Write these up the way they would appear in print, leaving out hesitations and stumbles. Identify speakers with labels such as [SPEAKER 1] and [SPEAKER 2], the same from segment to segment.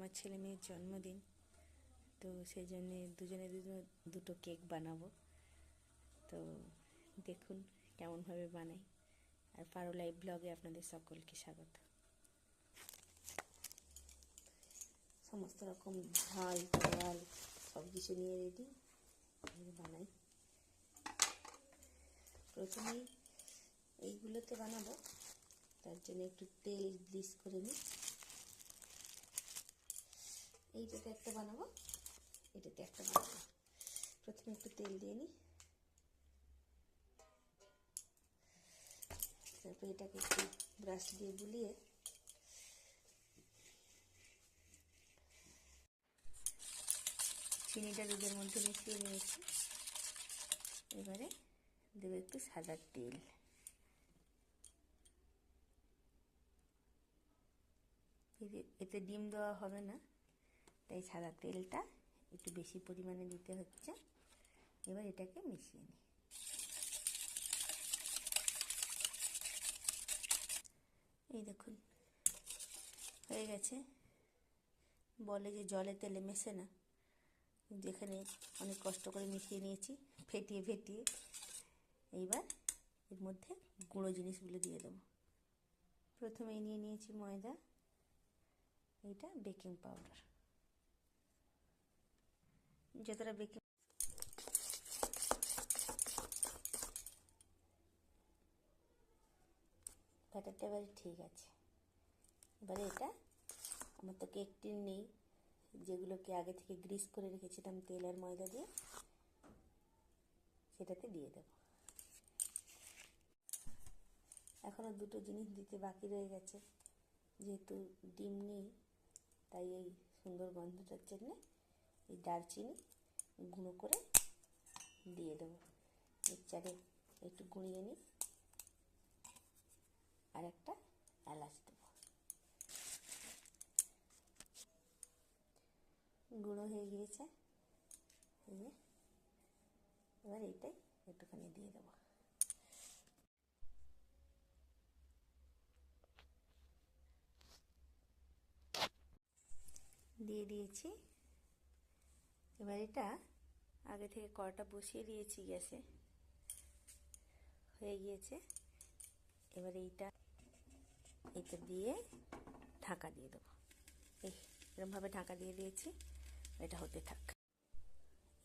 [SPEAKER 1] আমার ছেলে মেয়ের জন্মদিন, তো সেই জন্যে দুজনে দুটো কেক বানাবো। তো দেখুন কেমনভাবে বানাই। আর পারো লাইভ ব্লগে আপনাদের সকলকে স্বাগত। সমস্ত রকম ঝাল তেল সব কিছু নিয়ে রেডি বানাই। প্রথমেই এইগুলোতে বানাবো, তার জন্য একটু তেল গ্রিস করে নিই। এইটাতে একটা বানাবো, এটাতে একটা বানাবো। প্রথমে একটু তেল দিয়ে নিই, তারপর এটাকে একটু ব্রাশ দিয়ে বুলিয়ে চিনিটা দুধের মধ্যে মিশিয়ে নিয়েছি। এবারে দেবো একটু সাদা তেল। এতে ডিম দেওয়া হবে না, তাই সাদা তেলটা একটু বেশি পরিমাণে দিতে হচ্ছে। এবার এটাকে মিশিয়ে নিই। এই দেখুন হয়ে গেছে। বলে যে জলে তেলে মেশে না, যেখানে অনেক কষ্ট করে মিশিয়ে নিয়েছি ফেটিয়ে ফেটিয়ে। এইবার এর মধ্যে গুঁড়ো জিনিসগুলো দিয়ে দেবো। প্রথমেই নিয়ে নিয়েছি ময়দা, এইটা বেকিং পাউডার। যতটা বেকিং ব্যাটারটা এবারে ঠিক আছে। এবারে এটা আমার তো কেক টিন নেই, যেগুলোকে আগে থেকে গ্রিস করে রেখেছিলাম তেল আর ময়দা দিয়ে, সেটাতে দিয়ে দেব। এখনও দুটো জিনিস দিতে বাকি রয়ে গেছে। যেহেতু ডিম নেই, তাই এই সুন্দর গন্ধটার জন্য এই দারচিনি গুঁড়ো করে দিয়ে দেবো। মিক্সচারে একটু গুঁড়িয়ে নিই, আর একটা এলাচ দেবো। গুঁড়ো হয়ে গিয়েছে, এবার এইটাই একটুখানি দিয়ে দেবো। দিয়ে দিয়েছি। এবার এটা আগে থেকে কড়াটা বসিয়ে দিয়েছি গ্যাসে, হয়ে গিয়েছে। এবার এইটা দিয়ে ঢাকা দিয়ে দেবো। এরকমভাবে ঢাকা দিয়ে দিয়েছি, এটা হতে থাক।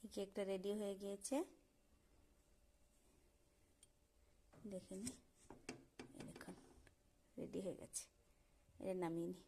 [SPEAKER 1] এই কেকটা রেডি হয়ে গিয়েছে, দেখে নি। দেখুন রেডি হয়ে গেছে, এটা নামিয়ে নিই।